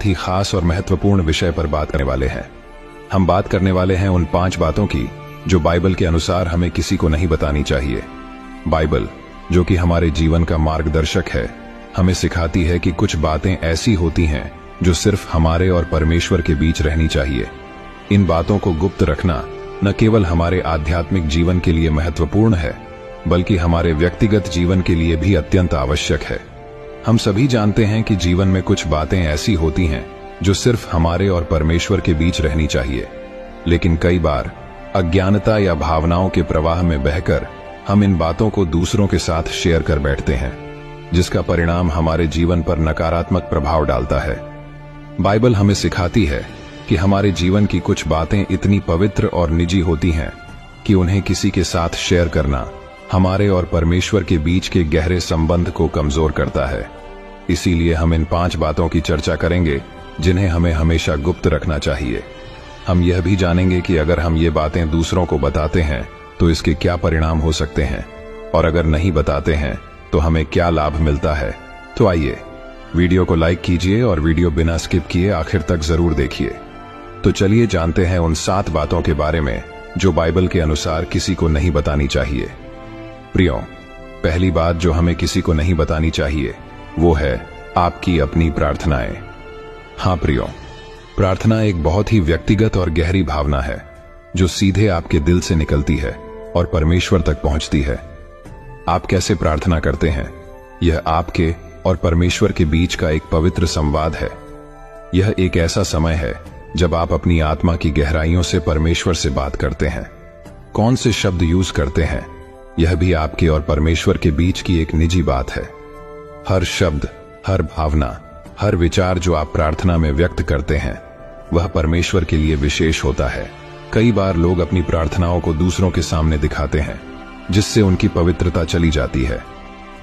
ही खास और महत्वपूर्ण विषय पर बात करने वाले हैं। हम बात करने वाले हैं उन 5 बातों की जो बाइबल के अनुसार हमें किसी को नहीं बतानी चाहिए। बाइबल, जो कि हमारे जीवन का मार्गदर्शक है, हमें सिखाती है कि कुछ बातें ऐसी होती हैं जो सिर्फ हमारे और परमेश्वर के बीच रहनी चाहिए। इन बातों को गुप्त रखना न केवल हमारे आध्यात्मिक जीवन के लिए महत्वपूर्ण है, बल्कि हमारे व्यक्तिगत जीवन के लिए भी अत्यंत आवश्यक है। हम सभी जानते हैं कि जीवन में कुछ बातें ऐसी होती हैं जो सिर्फ हमारे और परमेश्वर के बीच रहनी चाहिए, लेकिन कई बार अज्ञानता या भावनाओं के प्रवाह में बहकर हम इन बातों को दूसरों के साथ शेयर कर बैठते हैं, जिसका परिणाम हमारे जीवन पर नकारात्मक प्रभाव डालता है। बाइबल हमें सिखाती है कि हमारे जीवन की कुछ बातें इतनी पवित्र और निजी होती हैं कि उन्हें किसी के साथ शेयर करना हमारे और परमेश्वर के बीच के गहरे संबंध को कमजोर करता है। इसीलिए हम इन 5 बातों की चर्चा करेंगे जिन्हें हमें हमेशा गुप्त रखना चाहिए। हम यह भी जानेंगे कि अगर हम ये बातें दूसरों को बताते हैं तो इसके क्या परिणाम हो सकते हैं, और अगर नहीं बताते हैं तो हमें क्या लाभ मिलता है। तो आइए, वीडियो को लाइक कीजिए और वीडियो बिना स्किप किए आखिर तक जरूर देखिए। तो चलिए जानते हैं उन 7 बातों के बारे में जो बाइबल के अनुसार किसी को नहीं बतानी चाहिए। प्रियो, पहली बात जो हमें किसी को नहीं बतानी चाहिए वो है आपकी अपनी प्रार्थनाएं। हाँ प्रियो, प्रार्थना एक बहुत ही व्यक्तिगत और गहरी भावना है जो सीधे आपके दिल से निकलती है और परमेश्वर तक पहुंचती है। आप कैसे प्रार्थना करते हैं, यह आपके और परमेश्वर के बीच का एक पवित्र संवाद है। यह एक ऐसा समय है जब आप अपनी आत्मा की गहराइयों से परमेश्वर से बात करते हैं। कौन से शब्द यूज करते हैं, यह भी आपके और परमेश्वर के बीच की एक निजी बात है। हर शब्द, हर भावना, हर विचार जो आप प्रार्थना में व्यक्त करते हैं वह परमेश्वर के लिए विशेष होता है। कई बार लोग अपनी प्रार्थनाओं को दूसरों के सामने दिखाते हैं, जिससे उनकी पवित्रता चली जाती है।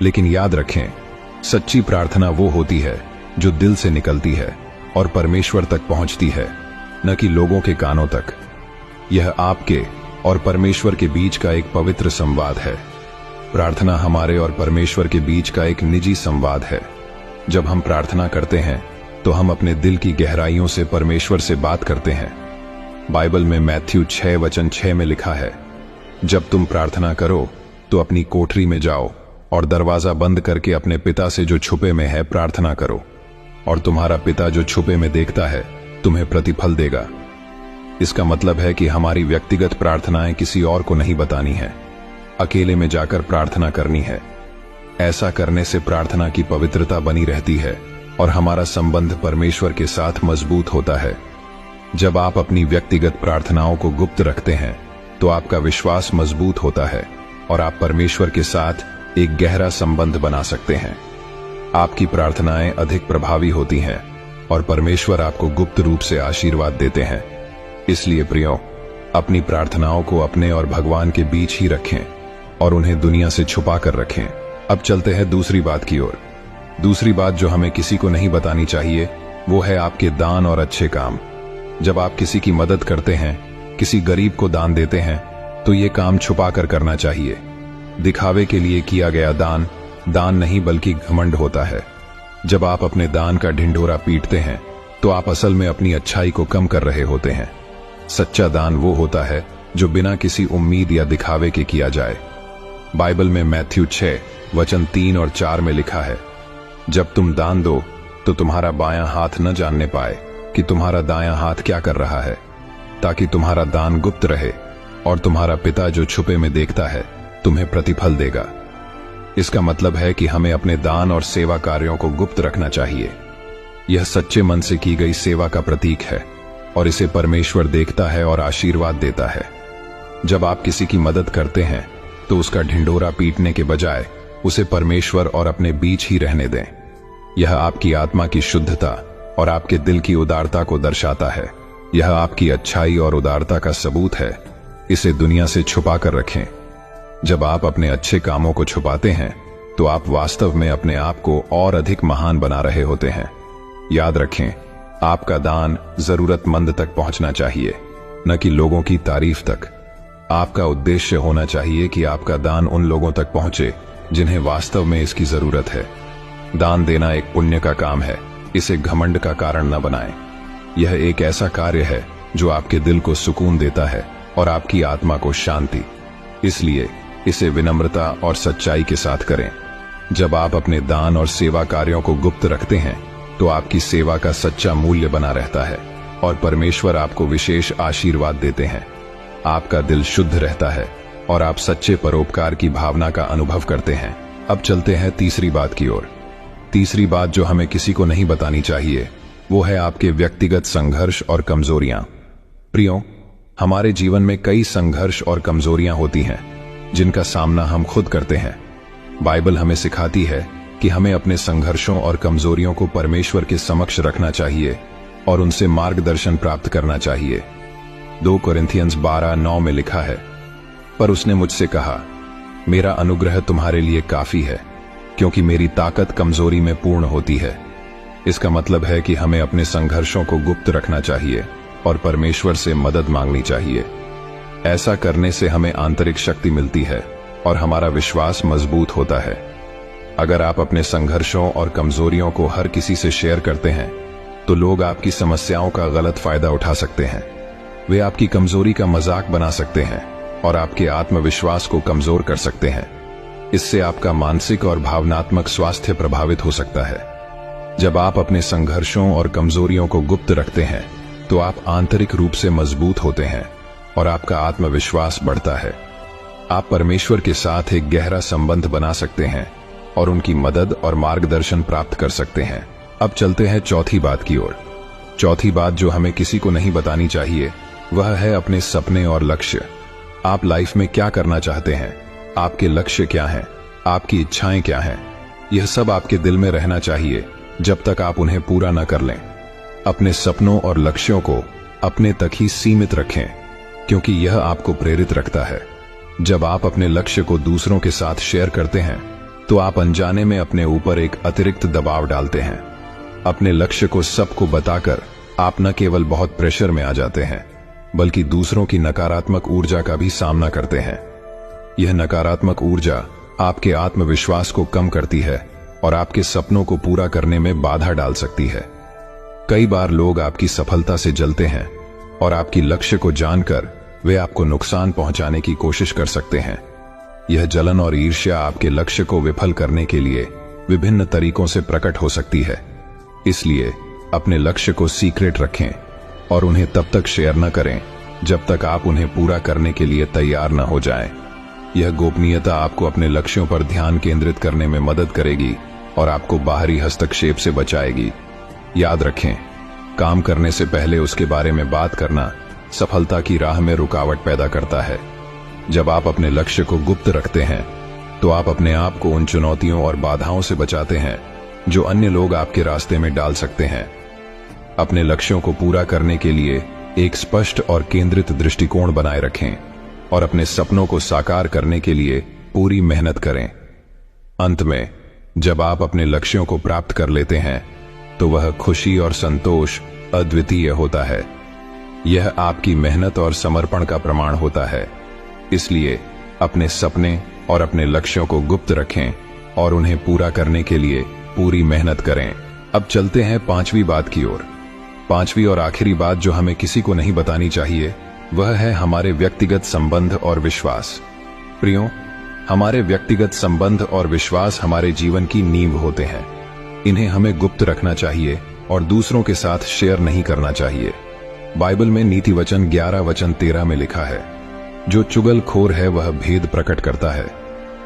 लेकिन याद रखें, सच्ची प्रार्थना वो होती है जो दिल से निकलती है और परमेश्वर तक पहुंचती है, न कि लोगों के कानों तक। यह आपके और परमेश्वर के बीच का एक पवित्र संवाद है। प्रार्थना हमारे और परमेश्वर के बीच का एक निजी संवाद है। जब हम प्रार्थना करते हैं तो हम अपने दिल की गहराइयों से परमेश्वर से बात करते हैं। बाइबल में मैथ्यू 6:6 में लिखा है, जब तुम प्रार्थना करो तो अपनी कोठरी में जाओ और दरवाजा बंद करके अपने पिता से जो छुपे में है प्रार्थना करो, और तुम्हारा पिता जो छुपे में देखता है तुम्हें प्रतिफल देगा। इसका मतलब है कि हमारी व्यक्तिगत प्रार्थनाएं किसी और को नहीं बतानी है, अकेले में जाकर प्रार्थना करनी है। ऐसा करने से प्रार्थना की पवित्रता बनी रहती है और हमारा संबंध परमेश्वर के साथ मजबूत होता है। जब आप अपनी व्यक्तिगत प्रार्थनाओं को गुप्त रखते हैं तो आपका विश्वास मजबूत होता है और आप परमेश्वर के साथ एक गहरा संबंध बना सकते हैं। आपकी प्रार्थनाएं अधिक प्रभावी होती हैं और परमेश्वर आपको गुप्त रूप से आशीर्वाद देते हैं। इसलिए प्रियो, अपनी प्रार्थनाओं को अपने और भगवान के बीच ही रखें और उन्हें दुनिया से छुपा कर रखें। अब चलते हैं दूसरी बात की ओर। दूसरी बात जो हमें किसी को नहीं बतानी चाहिए वो है आपके दान और अच्छे काम। जब आप किसी की मदद करते हैं, किसी गरीब को दान देते हैं, तो ये काम छुपा कर करना चाहिए। दिखावे के लिए किया गया दान दान नहीं बल्कि घमंड होता है। जब आप अपने दान का ढिंढोरा पीटते हैं तो आप असल में अपनी अच्छाई को कम कर रहे होते हैं। सच्चा दान वो होता है जो बिना किसी उम्मीद या दिखावे के किया जाए। बाइबल में मैथ्यू 6:3 और 4 में लिखा है, जब तुम दान दो तो तुम्हारा बायां हाथ न जानने पाए कि तुम्हारा दायां हाथ क्या कर रहा है, ताकि तुम्हारा दान गुप्त रहे और तुम्हारा पिता जो छुपे में देखता है तुम्हें प्रतिफल देगा। इसका मतलब है कि हमें अपने दान और सेवा कार्यों को गुप्त रखना चाहिए। यह सच्चे मन से की गई सेवा का प्रतीक है और इसे परमेश्वर देखता है और आशीर्वाद देता है। जब आप किसी की मदद करते हैं तो उसका ढिंढोरा पीटने के बजाय उसे परमेश्वर और अपने बीच ही रहने दें। यह आपकी आत्मा की शुद्धता और आपके दिल की उदारता को दर्शाता है। यह आपकी अच्छाई और उदारता का सबूत है। इसे दुनिया से छुपा कर रखें। जब आप अपने अच्छे कामों को छुपाते हैं तो आप वास्तव में अपने आप को और अधिक महान बना रहे होते हैं। याद रखें, आपका दान जरूरतमंद तक पहुंचना चाहिए, न कि लोगों की तारीफ तक। आपका उद्देश्य होना चाहिए कि आपका दान उन लोगों तक पहुंचे जिन्हें वास्तव में इसकी जरूरत है। दान देना एक पुण्य का काम है इसे घमंड का कारण न बनाएं। यह एक ऐसा कार्य है जो आपके दिल को सुकून देता है और आपकी आत्मा को शांति। इसलिए इसे विनम्रता और सच्चाई के साथ करें। जब आप अपने दान और सेवा कार्यों को गुप्त रखते हैं तो आपकी सेवा का सच्चा मूल्य बना रहता है और परमेश्वर आपको विशेष आशीर्वाद देते हैं। आपका दिल शुद्ध रहता है और आप सच्चे परोपकार की भावना का अनुभव करते हैं। अब चलते हैं तीसरी बात की ओर। तीसरी बात जो हमें किसी को नहीं बतानी चाहिए वो है आपके व्यक्तिगत संघर्ष और कमजोरियां। प्रियो, हमारे जीवन में कई संघर्ष और कमजोरियां होती हैं जिनका सामना हम खुद करते हैं। बाइबल हमें सिखाती है कि हमें अपने संघर्षों और कमजोरियों को परमेश्वर के समक्ष रखना चाहिए और उनसे मार्गदर्शन प्राप्त करना चाहिए। 2 कोरिन्थियंस 12:9 में लिखा है, पर उसने मुझसे कहा, मेरा अनुग्रह तुम्हारे लिए काफी है, क्योंकि मेरी ताकत कमजोरी में पूर्ण होती है। इसका मतलब है कि हमें अपने संघर्षों को गुप्त रखना चाहिए और परमेश्वर से मदद मांगनी चाहिए। ऐसा करने से हमें आंतरिक शक्ति मिलती है और हमारा विश्वास मजबूत होता है। अगर आप अपने संघर्षों और कमजोरियों को हर किसी से शेयर करते हैं तो लोग आपकी समस्याओं का गलत फायदा उठा सकते हैं। वे आपकी कमजोरी का मजाक बना सकते हैं और आपके आत्मविश्वास को कमजोर कर सकते हैं। इससे आपका मानसिक और भावनात्मक स्वास्थ्य प्रभावित हो सकता है। जब आप अपने संघर्षों और कमजोरियों को गुप्त रखते हैं तो आप आंतरिक रूप से मजबूत होते हैं और आपका आत्मविश्वास बढ़ता है। आप परमेश्वर के साथ एक गहरा संबंध बना सकते हैं और उनकी मदद और मार्गदर्शन प्राप्त कर सकते हैं। अब चलते हैं चौथी बात की ओर। चौथी बात जो हमें किसी को नहीं बतानी चाहिए वह है अपने सपने और लक्ष्य। आप लाइफ में क्या करना चाहते हैं, आपके लक्ष्य क्या हैं, आपकी इच्छाएं क्या हैं, यह सब आपके दिल में रहना चाहिए जब तक आप उन्हें पूरा न कर लें। अपने सपनों और लक्ष्यों को अपने तक ही सीमित रखें, क्योंकि यह आपको प्रेरित रखता है। जब आप अपने लक्ष्य को दूसरों के साथ शेयर करते हैं तो आप अनजाने में अपने ऊपर एक अतिरिक्त दबाव डालते हैं। अपने लक्ष्य को सबको बताकर आप न केवल बहुत प्रेशर में आ जाते हैं बल्कि दूसरों की नकारात्मक ऊर्जा का भी सामना करते हैं। यह नकारात्मक ऊर्जा आपके आत्मविश्वास को कम करती है और आपके सपनों को पूरा करने में बाधा डाल सकती है। कई बार लोग आपकी सफलता से जलते हैं और आपकी लक्ष्य को जानकर वे आपको नुकसान पहुंचाने की कोशिश कर सकते हैं। यह जलन और ईर्ष्या आपके लक्ष्य को विफल करने के लिए विभिन्न तरीकों से प्रकट हो सकती है। इसलिए अपने लक्ष्य को सीक्रेट रखें और उन्हें तब तक शेयर न करें जब तक आप उन्हें पूरा करने के लिए तैयार न हो जाएं। यह गोपनीयता आपको अपने लक्ष्यों पर ध्यान केंद्रित करने में मदद करेगी और आपको बाहरी हस्तक्षेप से बचाएगी। याद रखें, काम करने से पहले उसके बारे में बात करना सफलता की राह में रुकावट पैदा करता है। जब आप अपने लक्ष्य को गुप्त रखते हैं तो आप अपने आप को उन चुनौतियों और बाधाओं से बचाते हैं जो अन्य लोग आपके रास्ते में डाल सकते हैं। अपने लक्ष्यों को पूरा करने के लिए एक स्पष्ट और केंद्रित दृष्टिकोण बनाए रखें और अपने सपनों को साकार करने के लिए पूरी मेहनत करें। अंत में जब आप अपने लक्ष्यों को प्राप्त कर लेते हैं तो वह खुशी और संतोष अद्वितीय होता है। यह आपकी मेहनत और समर्पण का प्रमाण होता है। इसलिए अपने सपने और अपने लक्ष्यों को गुप्त रखें और उन्हें पूरा करने के लिए पूरी मेहनत करें। अब चलते हैं पांचवी बात की ओर। पांचवी और आखिरी बात जो हमें किसी को नहीं बतानी चाहिए वह है हमारे व्यक्तिगत संबंध और विश्वास। प्रियो, हमारे व्यक्तिगत संबंध और विश्वास हमारे जीवन की नींव होते हैं। इन्हें हमें गुप्त रखना चाहिए और दूसरों के साथ शेयर नहीं करना चाहिए। बाइबल में नीति वचन 11:13 में लिखा है, जो चुगलखोर है वह भेद प्रकट करता है,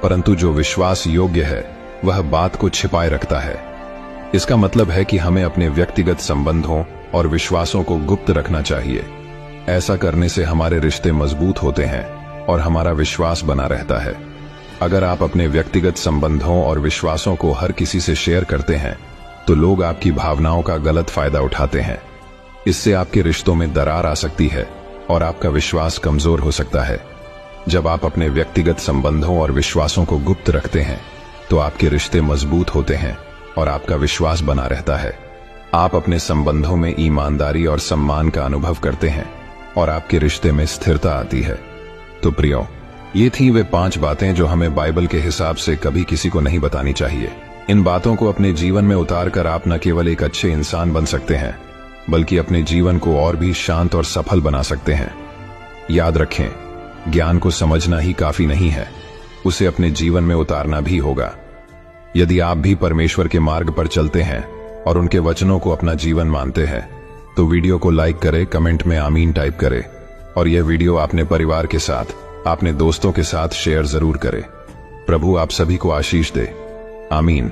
परंतु जो विश्वास योग्य है वह बात को छिपाए रखता है। इसका मतलब है कि हमें अपने व्यक्तिगत संबंधों और विश्वासों को गुप्त रखना चाहिए। ऐसा करने से हमारे रिश्ते मजबूत होते हैं और हमारा विश्वास बना रहता है। अगर आप अपने व्यक्तिगत संबंधों और विश्वासों को हर किसी से शेयर करते हैं तो लोग आपकी भावनाओं का गलत फायदा उठाते हैं। इससे आपके रिश्तों में दरार आ सकती है और आपका विश्वास कमजोर हो सकता है। जब आप अपने व्यक्तिगत संबंधों और विश्वासों को गुप्त रखते हैं तो आपके रिश्ते मजबूत होते हैं और आपका विश्वास बना रहता है। आप अपने संबंधों में ईमानदारी और सम्मान का अनुभव करते हैं और आपके रिश्ते में स्थिरता आती है। तो प्रियो, ये थी वे 5 बातें जो हमें बाइबल के हिसाब से कभी किसी को नहीं बतानी चाहिए। इन बातों को अपने जीवन में उतारकर आप न केवल एक अच्छे इंसान बन सकते हैं, बल्कि अपने जीवन को और भी शांत और सफल बना सकते हैं। याद रखें, ज्ञान को समझना ही काफी नहीं है, उसे अपने जीवन में उतारना भी होगा। यदि आप भी परमेश्वर के मार्ग पर चलते हैं और उनके वचनों को अपना जीवन मानते हैं, तो वीडियो को लाइक करें, कमेंट में आमीन टाइप करें और यह वीडियो अपने परिवार के साथ, अपने दोस्तों के साथ शेयर जरूर करें। प्रभु आप सभी को आशीष दे। आमीन।